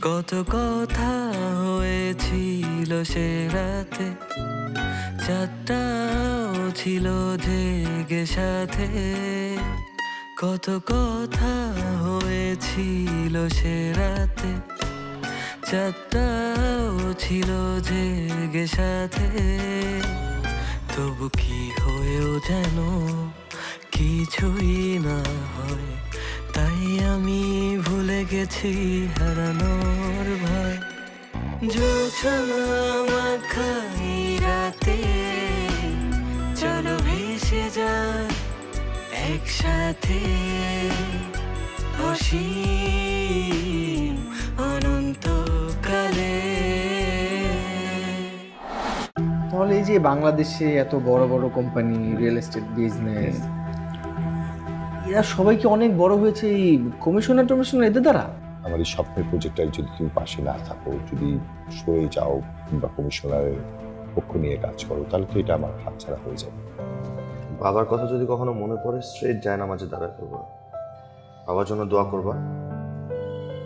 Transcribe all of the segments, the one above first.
কত কথা হয়েছিল সে রাতে, চারটাও ছিল জেগে সাথে। কত কথা হয়েছিল সে রাতে, চারটাও ছিল জেগে সাথে। তবু কি হয়েও যেন কিছুই না হয়, তাই আমি ভুলে গেছি হারানোর ভয়। জোছনা মাখাই রাতে, চলো ভেসে যায় একসাথে, অসীম অনন্তকালে। তাহলে এই যে বাংলাদেশে এত বড় বড় কোম্পানি, রিয়েল এস্টেট বিজনেস, এরা সবাই কি অনেক বড় হয়েছে এই কমিশনার টমিশনার এদের দ্বারা? আমার এই স্বপ্নের প্রজেক্টটায় যদি তুমি পাশে না থাকো, যদি সরে যাও কিংবা কমিশনারের পক্ষ নিয়ে কাজ করো, তাহলে তো এটা আমার হাতছাড়া হয়ে যাবে। বাবার কথা যদি কখনো মনে পড়ে, স্ট্রেট যায় নামাজে দাঁড়ায় করবা, বাবার জন্য দোয়া করবা,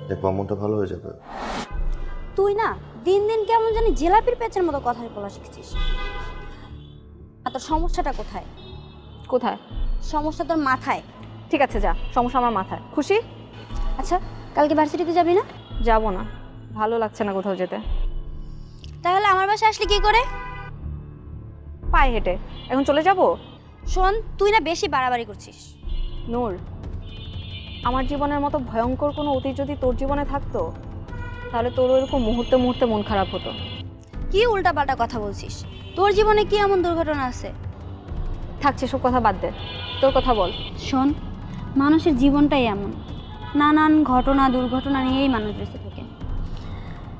দেখবা মনটা ভালো হয়ে যাবে। তুই না দিন দিন কেমন জানি জিলাপির পেঁচের মতো কথা বলা শিখছিস। আর তোর সমস্যাটা কোথায়? কোথায়? সমস্যা তোর মাথায়। ঠিক আছে যা, সমস্যা আমার মাথায়। খুশি? আচ্ছা, কালকে ভার্সিটিতে যাবি না? যাবো না, ভালো লাগছে না কোথাও যেতে। তাহলে আমার বাসায় আসলি কি করে? পায়ে হেঁটে। এখন চলে যাব? শোন, তুই না বেশি বাড়াবাড়ি করছিস। নূর, আমার জীবনের মতো ভয়ঙ্কর কোনো অতীত যদি তোর জীবনে থাকতো, তাহলে তোর এরকম মুহূর্তে মুহূর্তে মন খারাপ হতো। কি উল্টাপাল্টা কথা বলছিস? তোর জীবনে কি এমন দুর্ঘটনা আছে? থাকছে, সব কথা বাদ দে, তোর কথা বল। শোন, মানুষের জীবনটাই এমন, নানান ঘটনা দুর্ঘটনা নিয়েই মানুষ বেঁচে থাকে।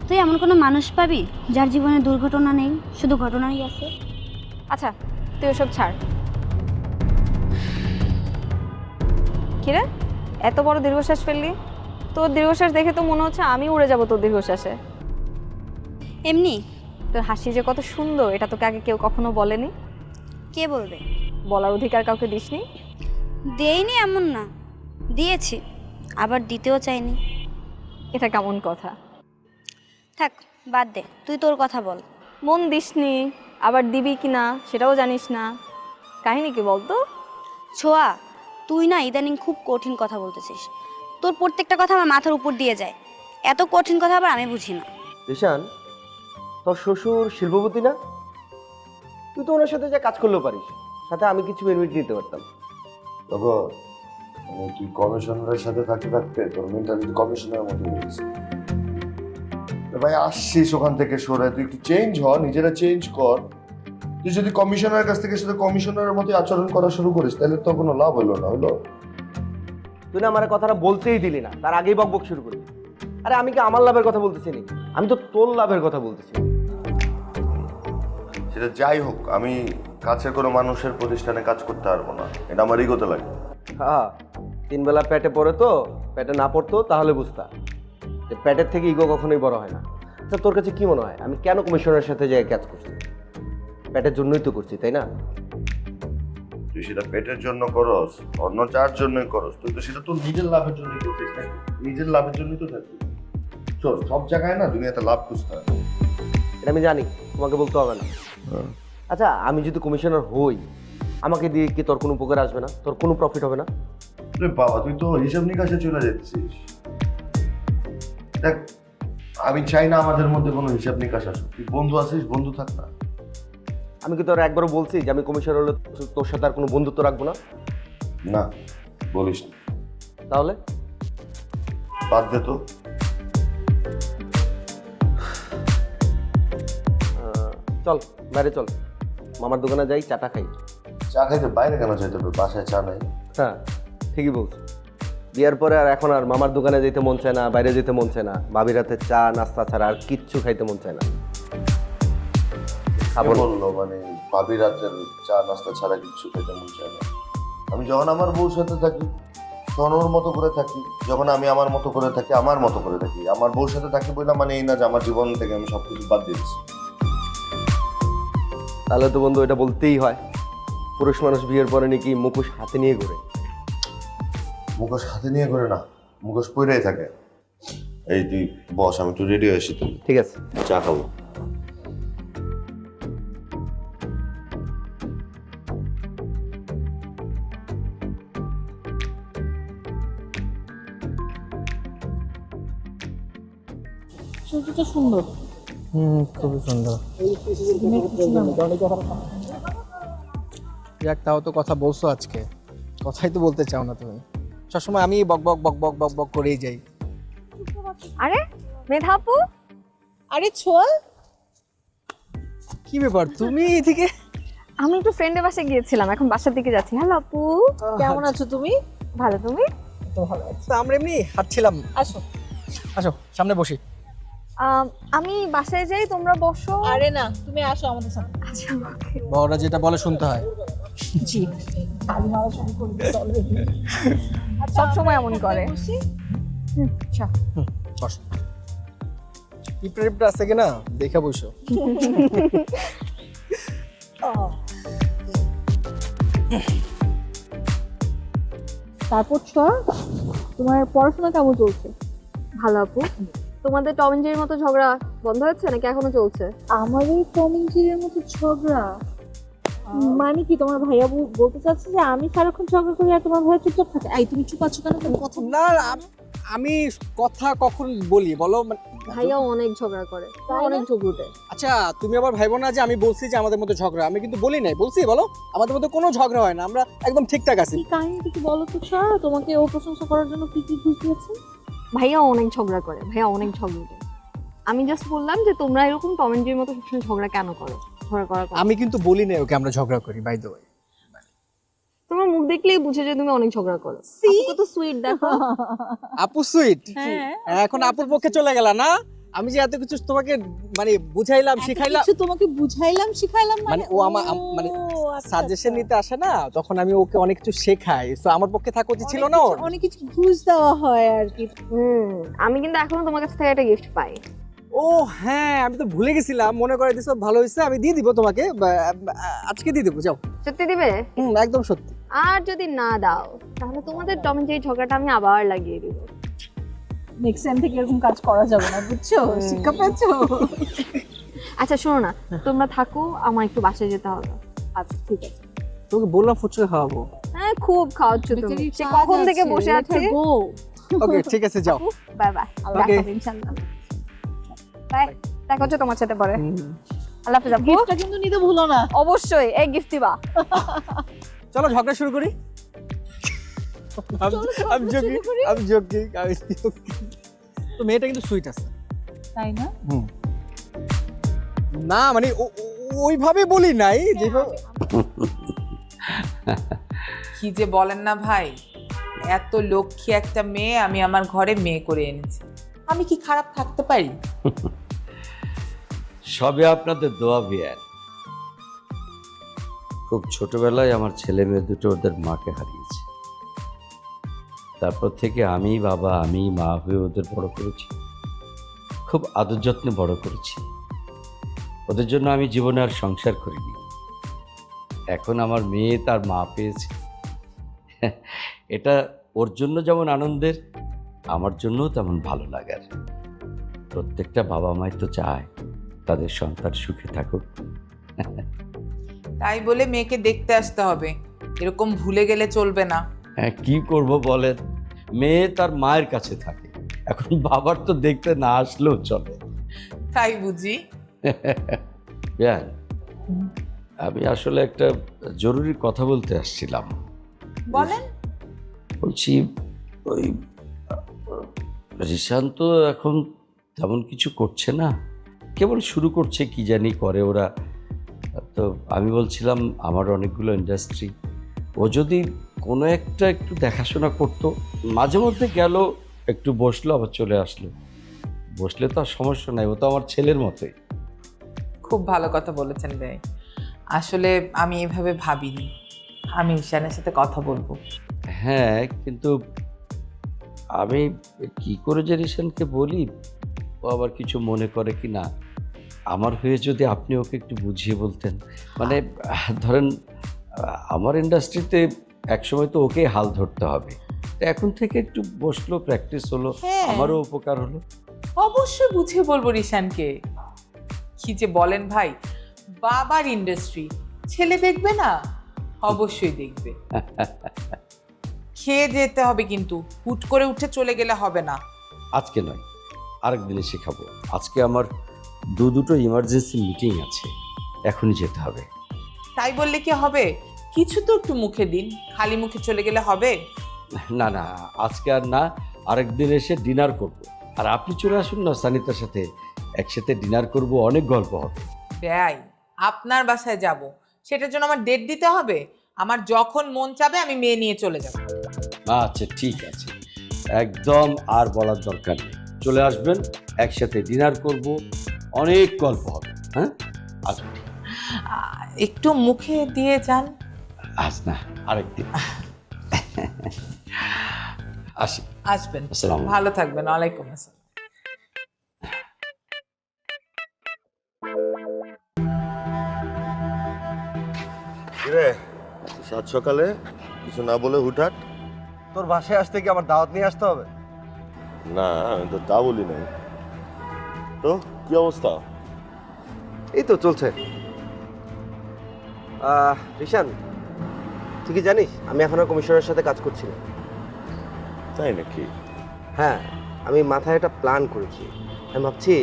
তুই এমন কোনো মানুষ পাবি যার জীবনে দুর্ঘটনা নেই, শুধু ঘটনাই আছে? আচ্ছা, তুই ওসব ছাড়। কিরে, এত বড় দীর্ঘশ্বাস ফেললি? তোর দীর্ঘশ্বাস দেখে তো মনে হচ্ছে আমি উড়ে যাব তোর দীর্ঘশ্বাসে। এমনি। তোর হাসি যে কত সুন্দর, এটা তোকে আগে কেউ কখনো বলেনি। কে বলবে? বলার অধিকার কাউকে দিসনি? দেইনি এমন না, দিয়েছি, আবার দিতেও চাইনি। এটা কেমন কথা? থাক, বাদ দে, তুই তোর কথা বল। মন দিসনি, আবার দিবি কি না সেটাও জানিস না, কাহিনী কি বলতো? ছোঁয়া, তুই না ইদানিং খুব কঠিন কথা বলতেছিস। তোর প্রত্যেকটা কথা আমার মাথার উপর দিয়ে যায়। এত কঠিন কথা আবার আমি বুঝি না। ঈশান, তোর শ্বশুর শিল্পপতি না? তুই তো ওনার সাথে যা কাজ করলেও পারিস, সাথে আমি কিছু বেনিফিট নিতে পারতাম। তখন তুই কমিশনারের সাথে থাকতে থাকতে তোর মেন্টালিটি কমিশনারের মতো হয়ে গেছে। ভাই আসছিস ওখান থেকে সরে, তুই একটু চেঞ্জ হ, নিজেরা চেঞ্জ কর। তুই যদি কমিশনারের কাছ থেকে সাথে কমিশনারের মতো আচরণ করা শুরু করিস, তাহলে তো কোনো লাভ হলো না। হলো তুই না আমার কথাটা বলতেই দিলি না, তার আগেই বকবক শুরু করলি। আরে আমি কি আমার লাভের কথা বলতেছি নাকি? আমি তো তোর লাভের কথা বলতেছি। সেটা যাই হোক, আমি কাছের কোনো মানুষের প্রতিষ্ঠানে কাজ করতে পারবো না, এটা আমার ইগোতে লাগে। হ্যাঁ, 3 বেলা পেটে পড়ে তো, পেটে না পড়তো তাহলে বুঝতা যে পেটের থেকে ইগো কখনোই বড় হয় না। আচ্ছা, তোর কাছে কি মনে হয় আমি কেন কমিশনারের সাথে যাই কাজ করছি? পেটের জন্যই তো করছি, তাই না? তুই সেটা পেটের জন্য করস, অন্য চার জন্যই করস, তুই তো সেটা তোর নিজের লাভের জন্যই করছিস না? নিজের লাভের জন্যই তো থাকবি। চল, সব জায়গায় না দুনিয়াতে লাভ খুঁজতে হয়। এটা আমি জানি, তোমাকে বলতে হবে না। আচ্ছা, আমি যদি কমিশনার হই, আমাকে দিয়ে কি তোর কোনো উপকার আসবে না? তোর কোনো প্রফিট হবে না? রে বাবা, তুই তো হিসাব নিকাশে চলে যেতেছিস। দেখ, আমি চাই না আমাদের মধ্যে কোনো হিসাব নিকাশ আসুক। তুই বন্ধু আছিস, বন্ধু থাক না। আমি কি তোর একবারও বলছি যে আমি কমিশনার হলে তোর সাথে আর কোনো বন্ধুত্ব রাখবো না? না, বলিস না। তাহলে বাদ দে তো। চল, বাইরে চল, মামার দোকানে যাই, চাটা খাই। চা খাইতে বাইরে কেন চাইতে হবে? বাসায় চা নাই? হ্যাঁ, ঠিকই বলছো। বিয়ার পরে আর এখন আর মামার দোকানে যেতে মন চায় না, বাইরে যেতে মন চায় না, ভাবির হাতে চা নাস্তা ছাড়া আর কিচ্ছু খাইতে মন চায় না। খাবার বললো মানে ভাবি রাতের চা নাস্তা ছাড়া কিচ্ছু খেতে মন চায় না। আমি যখন আমার বউর সাথে থাকি তখন ওর মতো করে থাকি, যখন আমি আমার মতো করে থাকি আমার মতো করে থাকি। আমার বউর সাথে থাকি বললাম মানে এই না যে আমার জীবন থেকে আমি সবকিছু বাদ দিয়েছি। তাহলে তো বন্ধু এটা বলতেই হয়, পুরুষ মানুষ বিয়ের পরে নাকি মুখোশ হাতে নিয়ে ঘুরে। মুখোশ হাতে নিয়ে ঘুরে না, মুখোশ পইরাই থাকে। এই তুই বস, আমি একটু রেডি হয়ে আসি, তুই ঠিক আছে। চা খাবো। সূর্যটা সুন্দর। খুবই সুন্দর। যাক, তাও তো কথা বলছো আজকে। কথাই তো বলতে চাও না তুমি। সবসময় আমি বক বক বক বক বক বক করেই যাই। আরে মেধা আপু, আরে ছোল, কি ব্যাপার, তুমি এদিকে? আমি একটু ফ্রেন্ডের বাসায় গিয়েছিলাম, এখন বাসার দিকে যাচ্ছি। হ্যালো আপু, কেমন আছো তুমি? ভালো, তুমি? তো ভালো আছি। তো আমরা এমনি হাঁটছিলাম। আসো। আসো সামনে বসি। আমি বাসায় যাই, তোমরা বসো। আরে না, তুমি আসো আমাদের সাথে। আচ্ছা ওকে। বড়রা যেটা বলে শুনতে হয়। জি, তালি মারা শুরু করে দিয়েছে অলরেডি। সব সময় এমন করে। আচ্ছা, বস। টিপটা আছে কিনা দেখে বসো। তারপর ছোল, তোমার পড়াশোনা কেমন চলছে? ভালো আপু, তোমাদের টম এন্ড জেরির মতো ঝগড়া বন্ধ হয়েছে নাকি এখনো চলছে? আমার এই কমিউনিটির মতো ঝগড়া মানে কি? তোমার ভাইয়া বলতে চাচ্ছে যে আমি সারাক্ষণ ঝগড়া করি আর তোমার ভাইয়া চুপচাপ থাকে? এই তুমি চুপ আছো কেন? তুমি কথা না আমি কথা কখন বলি বলো? ভাইয়া অনেক ঝগড়া করে, অনেক ঝগড়ুটে। আচ্ছা, তুমি আবার ভাইবো না যে আমি বলছি যে আমাদের মধ্যে ঝগড়া। আমি কিন্তু বলি নাই, বলছি বলো আমাদের মধ্যে কোনো ঝগড়া হয় না, আমরা একদম ঠিকঠাক আছি। কি কাহিনী কিছু বলো তো স্যার, তোমাকে ও প্রশংসা করার জন্য কি কি ঘুষ দিয়েছে? ভাইয়া অনেক ঝগড়া করে, ভাইয়া অনেক ঝগড়ুটে। আমি জাস্ট বললাম যে তোমরা এরকম টম এন্ড জেরির মতো সবসময় ঝগড়া কেন করো? ঝগড়া করার কথা। আমি কিন্তু বলি নাই ওকে আমরা ঝগড়া করি, বাই দ্য ওয়ে। তোমার মুখ দেখলেই বুঝে যে তুমি অনেক ঝগড়া করো। আপু কত সুইট দেখো। আপু সুইট। হ্যাঁ, এখন আপুর পক্ষে চলে গেল না? আমি যে এত কিছু তোমাকে মানে বুঝাইলাম, শিখাইলাম, কিছু তোমাকে বুঝাইলাম, শিখাইলাম, মানে ও আমার মানে সাজেশন নিতে আসে না, তখন আমি ওকে অনেক কিছু শেখাই। তো আমার পক্ষে থাকা উচিত ছিল না ওর? অনেক কিছু ঘুষ দেওয়া হয় আর কি। আমি কিন্তু এখনো তোমার কাছ থেকে একটা গিফট পাই। ও হ্যাঁ, আমি তো ভুলে গেছিলাম, মনে করে দিছো, ভালো হয়েছে। আমি দিয়ে দিব তোমাকে, আজকে দিয়ে দেবো, যাও। সত্যি দিবে? একদম সত্যি। আর যদি না দাও তাহলে তোমাদের টম এন্ড জেরি ঝগড়াটা আমি আবার লাগিয়ে দিব। নেক্সট টাইম থেকে এরকম কাজ করা যাবে না, বুঝছো? শিক্ষা পেয়েছো? আচ্ছা শোনো না, তোমরা থাকো, আমার একটু বাসায় যেতে হবে। আচ্ছা ঠিক আছে। তোকে বললাম ফুচকা খাওয়াবো। হ্যাঁ খুব খাওয়াচ্ছ তুমি, সে কখন থেকে বসে আছি। ওকে ঠিক আছে, যাও। Bye bye, Okay. দেখা হবে ইনশাআল্লাহ। বাই, দেখা হচ্ছে তোমার সাথে পরে। আল্লাহ হাফেজ আপু। গিফটটা কিন্তু নিতে ভুলো না। অবশ্যই, এই গিফট দিবা। চলো ঝগড়া শুরু করি। আমি জোকিং। তো মেয়েটা কিন্তু সুইট আছে, তাই না? না মানে ওইভাবে বলি নাই যেভাবে। কি যে বলেন না ভাই, এত লক্ষ্মী একটা মেয়ে আমি আমার ঘরে মেয়ে করে এনেছি, আমি কি খারাপ থাকতে পারি? সবে আপনাদের দোয়া বিয়ান। খুব ছোটবেলায় আমার ছেলে মেয়ে দুটো ওদের মাকে হারিয়েছে। তারপর থেকে আমি বাবা, আমি মা হয়ে ওদের বড় করেছি, খুব আদর যত্নে বড় করেছি। ওদের জন্য আমি জীবনে আর সংসার করিনি। এখন আমার মেয়ে তার মা পেয়েছে, এটা ওর জন্য যেমন আনন্দের, আমার জন্যও তেমন ভালো লাগার। প্রত্যেকটা বাবা মাই তো চায় তাদের সন্তান সুখে থাকুক। তাই বলে মেয়েকে দেখতে আসতে হবে, এরকম ভুলে গেলে চলবে না। হ্যাঁ, কি করব বলেন, মেয়ে তার মায়ের কাছে থাকে, এখন বাবার তো দেখতে না আসলেও চলে। তাই বুঝি? বেয়ান, আমি আসলে একটা জরুরি কথা বলতে আসছিলাম। বলেন। বলছি, ওই রিশান তো এখন তেমন কিছু করছে না, কেবল শুরু করছে, কি জানি করে ওরা। তো আমি বলছিলাম আমার অনেকগুলো ইন্ডাস্ট্রি, ও যদি কোনো একটা একটু দেখাশোনা করতো, মাঝে মধ্যে গেল, একটু বসলো, আবার চলে আসলো, বসলে তো আর সমস্যা নাই, ও তো আমার ছেলের মতোই। খুব ভালো কথা বলেছেন ভাই, আসলে আমি এভাবে ভাবিনি। আমি ঈশানের সাথে কথা বলবো। হ্যাঁ, কিন্তু আমি কি করে যে রিশানকে বলি, ও আবার কিছু মনে করে কি না। আমার হয়ে যদি আপনি ওকে একটু বুঝিয়ে বলতেন, মানে ধরেন আমার ইন্ডাস্ট্রিতে একসময় তো ওকে হাল ধরতে হবে, তা এখন থেকে একটু বসলো, প্র্যাকটিস হলো, হ্যাঁ। আমারও উপকার হলো। অবশ্যই বুঝিয়ে বলবো রিশানকে। কি যে বলেন ভাই, বাবার ইন্ডাস্ট্রি, ছেলে দেখবে না? অবশ্যই দেখবে। খেয়ে যেতে হবে কিন্তু, হুট করে উঠে চলে গেলে হবে না। আজকে নয়, আরেকদিনে শেখাবো। আজকে আমার দুটো ইমার্জেন্সি মিটিং আছে, এখনই যেতে হবে। তাই বললে কি হবে? কিছু তো একটু মুখে দিন, খালি মুখে চলে গেলে হবে? না না, আজকে আর না, আরেকদিন এসে ডিনার করব। আর আপনি চলে আসুন না সানিতার সাথে, একসাথে ডিনার করব, অনেক গল্প হবে। ব্যয়, আপনার বাসায় যাব, সেটার জন্য আমার ডেট দিতে হবে? আমার যখন মন চাবে আমি মেয়ে নিয়ে চলে যাব। আচ্ছা ঠিক আছে, একদম আর বলার দরকার নেই। চলে আসবেন, একসাথে ডিনার করব, অনেক গল্প হবে। হ্যাঁ, আসুন। একটু মুখে দিয়ে যান। আজ না, আরেকদিন। আসি। আসবেন, আসসালামু আলাইকুম। ভালো থাকবেন। ওয়ালাইকুম আসসালাম। রে সাত সকালে কিছু না বলে হুটহাট? তোর বাসায় আসতে কি আমার দাওয়াত নিয়ে আসতে হবে? না, আমি তো তা বলি নাই। তো কি অবস্থা? এই তো চলছে। রিশান, তুই কি জানিস আমি এখন আর কমিশনারের সাথে কাজ করছি না? তাই নাকি? হ্যাঁ, আমি মাথায় একটা প্ল্যান করেছি। আমি ভাবছি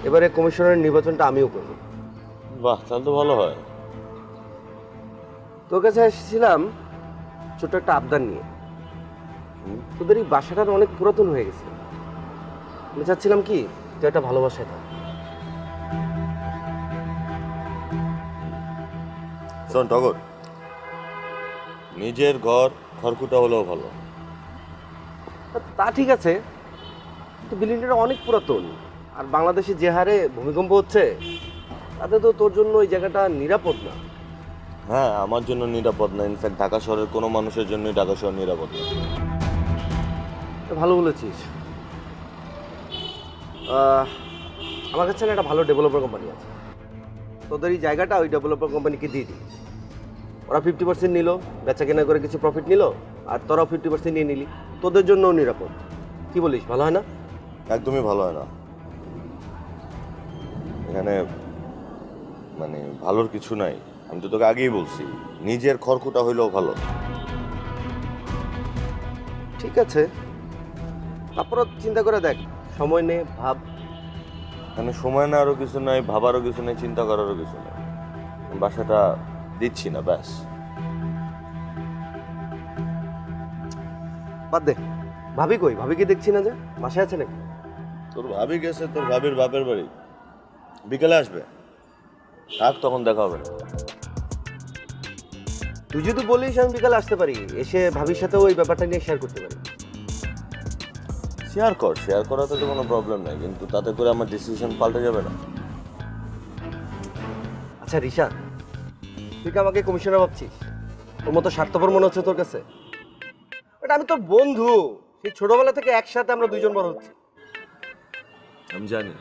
এবারে কমিশনারের নির্বাচনটা আমিও করব। বাহ, তাহলে তো ভালো হয়। তোর কাছে এসেছিলাম ছোট একটা আবদার নিয়ে। তোদের এই বাসাটা অনেক পুরাতন হয়ে গেছে। আমি চাচ্ছিলাম কি তুই একটা ভালোবাসায় থাক। শোন টগর, নিজের ঘর খড়কুটা হলেও ভালো। তা ঠিক আছে, কিন্তু বিল্ডিংটা অনেক পুরাতন, আর বাংলাদেশে যে হারে ভূমিকম্প হচ্ছে তাতে তো তোর জন্য ওই জায়গাটা নিরাপদ না। হ্যাঁ, আমার জন্য নিরাপদ না। ইনফ্যাক্ট ঢাকা শহরের কোনো মানুষের জন্যই ঢাকা শহর নিরাপদ না। ভালো বলেছিস। আমার কাছে না একটা ভালো ডেভেলপার কোম্পানি আছে। তোদের এই জায়গাটা ওই ডেভেলপার কোম্পানিকে দিয়ে দিই। ওরা 50% নিল, বেচা কেনা করে কিছু প্রফিট নিল, আর তোরাও 50% নিয়ে নিলি। তোদের জন্যও নিরাপদ। কি বলিস, ভালো হয় না? একদমই ভালো হয় না। এখানে মানে ভালোর কিছু নাই। আমি তো তোকে আগেই বলছি, নিজের খড়কুটা হইলেও ভালো। ঠিক আছে, তারপরও চিন্তা করে দেখ, সময় নে, ভাব। মানে সময় না, আরও কিছু নাই, ভাবারও কিছু নেই, চিন্তা করারও কিছু নেই। বাসাটা দিচ্ছি না, ব্যাস। বাদ দে, ভাবি কই? ভাবিকে দেখছি না যে, বাসায় আছে নাকি? তোর ভাবি গেছে তোর ভাবির বাপের বাড়ি, বিকেলে আসবে। থাক, তখন দেখা হবে না। তুই যদি বলিস আমি বিকালে আসতে পারি, এসে ভাবির সাথে ওই ব্যাপারটা নিয়ে শেয়ার করতে পারি। শেয়ার করাতে তো কোনো প্রবলেম নাই, কিন্তু তাতে করে আমার ডিসিশন পাল্টে যাবে না। আচ্ছা রিশান, তুই কি আমাকে কমিশনার ভাবছিস? তোর মতো স্বার্থপর মনে হচ্ছে তোর কাছে? বাট আমি তোর বন্ধু, সেই ছোটবেলা থেকে একসাথে আমরা দুইজন বড় হচ্ছি। আমি জানি।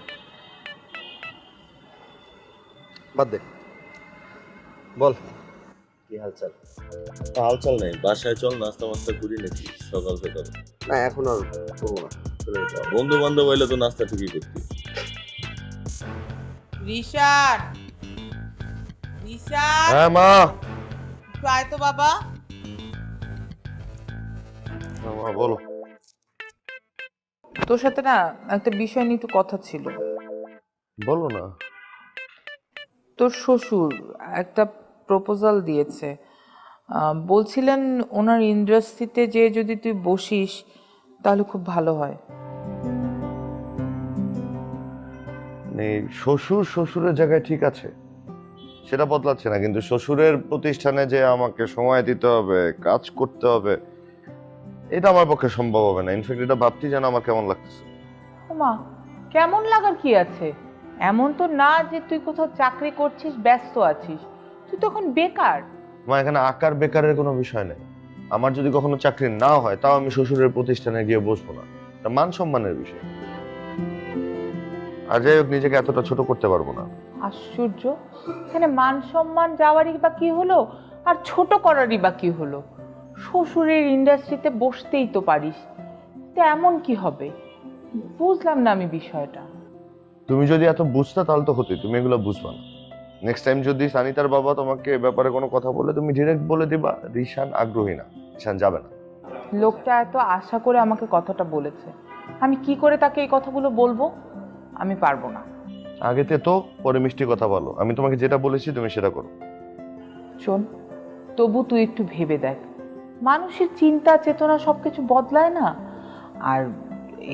বাদ দে, বল কি হালচাল? হালচাল নেই, বাসায় চল, নাস্তা মাস্তা করি নাকি সকাল সকাল? না, এখন আর করবো না, চলে যেতে হবে। বন্ধু বান্ধব হইলে তো নাস্তা ঠিকই করতি। রিশান, রিশান, হ্যাঁ মা। একটু আয় তো বাবা। হ্যাঁ মা, বলো। তোর সাথে না একটা বিষয় নিয়ে একটু কথা ছিল। বলো না। তোর শ্বশুর একটা প্রপোজাল দিয়েছে, বলছিলেন ওনার ইন্ডাস্ট্রিতে যে যদি তুই বসিস তাহলে খুব ভালো হয়। মানে শ্বশুরের জায়গায় ঠিক আছে, সেটা বদলাচ্ছে না, কিন্তু শ্বশুরের প্রতিষ্ঠানে যে আমাকে সময় দিতে হবে, কাজ করতে হবে, এটা আমার পক্ষে সম্ভব হবে না। ইনফ্যাক্ট এটা ভাবতেই যেন আমার কেমন লাগতেছে। মা, কেমন লাগার কি আছে? এমন তো না যে তুই কোথাও চাকরি করছিস, ব্যস্ত আছিস, তুই তখন বেকার। মা, এখানে আকার বেকারের কোনো বিষয় নেই। আমার যদি কখনো চাকরি না হয়, তাও আমি শ্বশুরের প্রতিষ্ঠানে গিয়ে বসবো না। এটা মান সম্মানের বিষয়। আর যাই হোক, নিজেকে এতটা ছোট করতে পারবো না। আশ্চর্য, এখানে মান সম্মান যাওয়ারই বা কি হলো, আর ছোট করারই বা কি হলো? শ্বশুরের ইন্ডাস্ট্রিতে বসতেই তো পারিস, তা এমন কি হবে? বুঝলাম না আমি বিষয়টা। তুমি যদি এত বুঝতে তাহলে তো হতোই, তুমি এগুলো বুঝবা না। নেক্সট টাইম যদি সানিতার বাবা তোমাকে এ ব্যাপারে কোনো কথা বলে, তুমি ডিরেক্ট বলে দিবা রিশান আগ্রহী না, রিশান যাবে না। লোকটা এত আশা করে আমাকে কথাটা বলেছে, আমি কি করে তাকে এই কথাগুলো বলবো? আমি পারবো না। আগেতে তো পরে মিষ্টি কথা বলো, আমি তোমাকে যেটা বলেছি তুমি সেটা করো। শোন, তবু তুই একটু ভেবে দেখ, মানুষের চিন্তা চেতনা সবকিছু বদলায় না। আর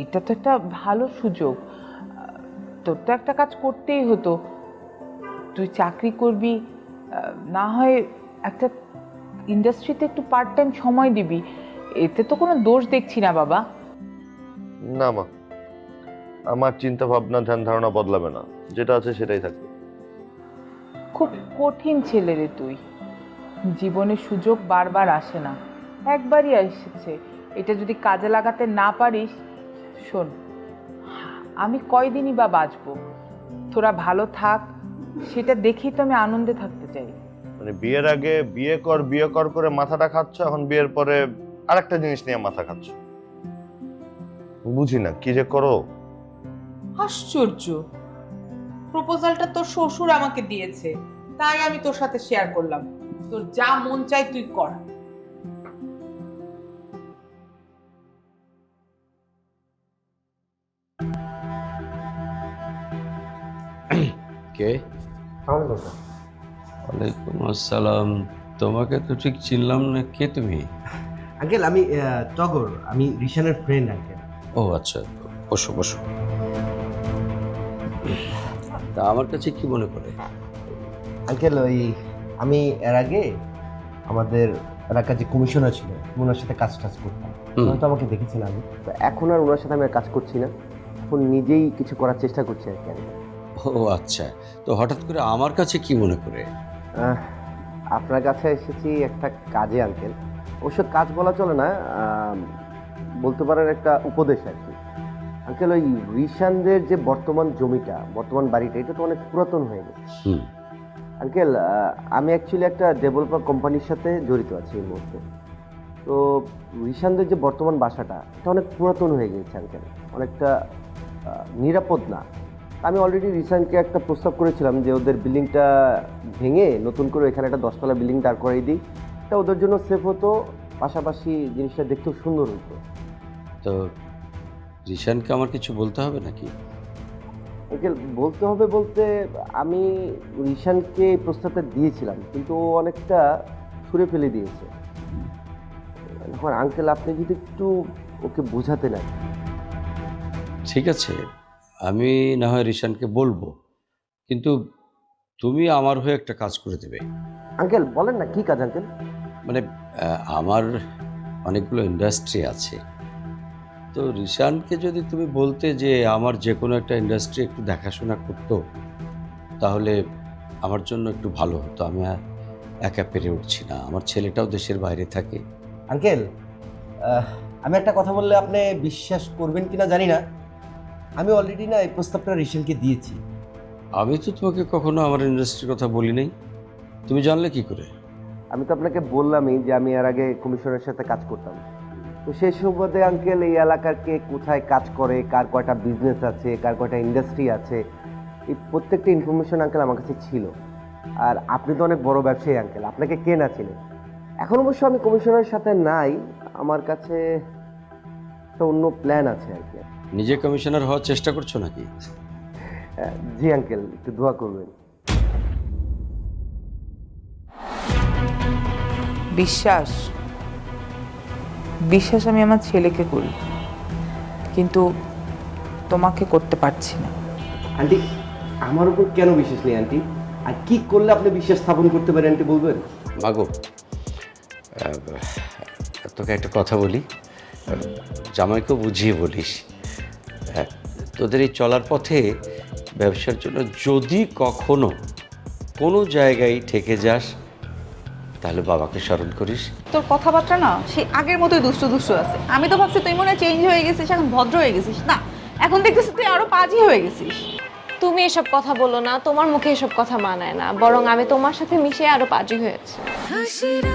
এটা তো একটা ভালো সুযোগ, তোর তো একটা কাজ করতেই হতো। তুই চাকরি করবি, না হয় একটা ইন্ডাস্ট্রিতে একটু পার্ট টাইম সময় দিবি, এতে তো কোনো দোষ দেখছি না বাবা। না মা, আমার চিন্তা ভাবনা ধ্যান ধারণা বদলাবে না, যেটা আছে সেটাই থাকবে। খুব কঠিন ছেলে রে তুই, জীবনে সুযোগ বারবার আসে না, একবারই এসেছে, এটা যদি কাজে লাগাতে না পারিস, শোন আমি কয়দিনই বা বাঁচবো, তোরা ভালো থাক সেটা দেখেই তো আমি আনন্দে থাকতে চাই। মানে বিয়ের আগে বিয়ে কর করে মাথাটা খাচ্ছ, এখন বিয়ের পরে আরেকটা জিনিস নিয়ে মাথা খাচ্ছ। বুঝি না কি যে করো। আশ্চর্য, প্রপোজালটা তোর শ্বশুর আমাকে দিয়েছে, তাই আমি তোর সাথে শেয়ার করলাম। তোর যা মন চাই তুই কর। কে? ওয়ালাইকুম আসসালাম। তোমাকে তো ঠিক চিনলাম না, কে তুমি? আঙ্কেল আমি টগর, আমি রিশানের ফ্রেন্ড আঙ্কেল। ও আচ্ছা, বসো বসো। তা আমার কাছে কি মনে করে? আঙ্কেল ওই আমি এর আগে আমাদের এলাকার যে কমিশনার ছিল ওনার সাথে কাজ করতাম, হয়তো আমাকে দেখেছেন আগে। তো এখন আর ওনার সাথে আমি আর কাজ করছি না, এখন নিজেই কিছু করার চেষ্টা করছি আর কি। ও আচ্ছা, তো হঠাৎ করে আমার কাছে কি মনে করে? আপনার কাছে এসেছি একটা কাজে আঙ্কেল, অবশ্য কাজ বলা চলে না, বলতে পারেন একটা উপদেশ আর কি। আঙ্কেল ওই রিশানদের যে বর্তমান জমিটা, বর্তমান বাড়িটা, এটা তো অনেক পুরাতন হয়ে গেছে আঙ্কেল। আমি অ্যাকচুয়ালি একটা ডেভেলপার কোম্পানির সাথে জড়িত আছি এই মুহূর্তে। তো রিশানদের যে বর্তমান বাসাটা, এটা অনেক পুরাতন হয়ে গেছে আঙ্কেল, অনেকটা নিরাপদ না। আমি অলরেডি রিশানকে একটা প্রস্তাব করেছিলাম যে ওদের বিল্ডিংটা ভেঙে নতুন করে এখানে একটা 10তলা বিল্ডিং দাঁড় করাই দিই, এটা ওদের জন্য সেফ হতো, পাশাপাশি জিনিসটা দেখতেও সুন্দর হতো। তো রিশানকে আমার কিছু বলতে হবে নাকি? আঙ্কেল বলতে হবে বলতে, আমি রিশানকে এই প্রস্তাবটা দিয়েছিলাম, কিন্তু ও অনেকটা ছুঁড়ে ফেলে দিয়েছে। এখন আঙ্কেল আপনি যদি একটু ওকে বোঝাতে না। ঠিক আছে, আমি না হয় রিশানকে বলবো, কিন্তু তুমি আমার হয়ে একটা কাজ করে দেবে। আঙ্কেল বলেন না, কি কাজ আঙ্কেল? মানে আমার অনেকগুলো ইন্ডাস্ট্রি আছে, তো রিশানকে যদি তুমি বলতে যে আমার যে কোনো একটা ইন্ডাস্ট্রি একটু দেখাশোনা করতো, তাহলে আমার জন্য একটু ভালো হতো। আমি একা পেরে উঠছি না, আমার ছেলেটাও দেশের বাইরে থাকে। আঙ্কেল আমি একটা কথা বললে আপনি বিশ্বাস করবেন কিনা জানি না, আমি অলরেডি না এই প্রস্তাবটা রিশানকে দিয়েছি। আমি তো তোমাকে কখনো আমার ইন্ডাস্ট্রির কথা বলি নাই, তুমি জানলে কি করে? আমি তো আপনাকে বললামই যে আমি এর আগে কমিশনের সাথে কাজ করতাম, তো সেই সুবাদে আঙ্কেল এই এলাকার কে কোথায় কাজ করে, কার কয়টা বিজনেস আছে, কার কয়টা ইন্ডাস্ট্রি আছে, এই প্রত্যেকটা ইনফরমেশন আঙ্কেল আমার কাছে ছিল। আর আপনি তো অনেক বড় ব্যবসায়ী আঙ্কেল, আপনাকে কে না চিনে। এখন অবশ্য আমি কমিশনের সাথে নাই, আমার কাছে একটা অন্য প্ল্যান আছে আর কি। নিজে কমিশনার হওয়ার চেষ্টা করছো নাকি? জি আঙ্কেল, একটু দোয়া করবেন। বিশ্বাস বিশ্বাস আমি আমার ছেলেকে করি, কিন্তু তোমাকে করতে পারছি না। আন্টি আমার উপর কেন বিশ্বাস নেই আন্টি? আর কি করলে আপনি বিশ্বাস স্থাপন করতে পারেন আন্টি বলবেন? মাগো, তোকে একটা কথা বলি, জামাইকেও বুঝিয়ে বলিস। তোদের এই চলার পথে ব্যবসার জন্য যদি কখনো কোনো জায়গায় ঠেকে যাস, তাহলে বাবাকে স্মরণ করিস। তোর কথাবার্তা না সেই আগের মতোই দুষ্টু দুষ্টু আছে। আমি তো ভাবছি তুই মনে হয় চেঞ্জ হয়ে গেছিস, এখন ভদ্র হয়ে গেছিস, না এখন দেখতেছিস তুই আরো পাজি হয়ে গেছিস। তুমি এসব কথা বলো না, তোমার মুখে এসব কথা মানায় না, বরং আমি তোমার সাথে মিশে আরো পাজি হয়েছি। হাসির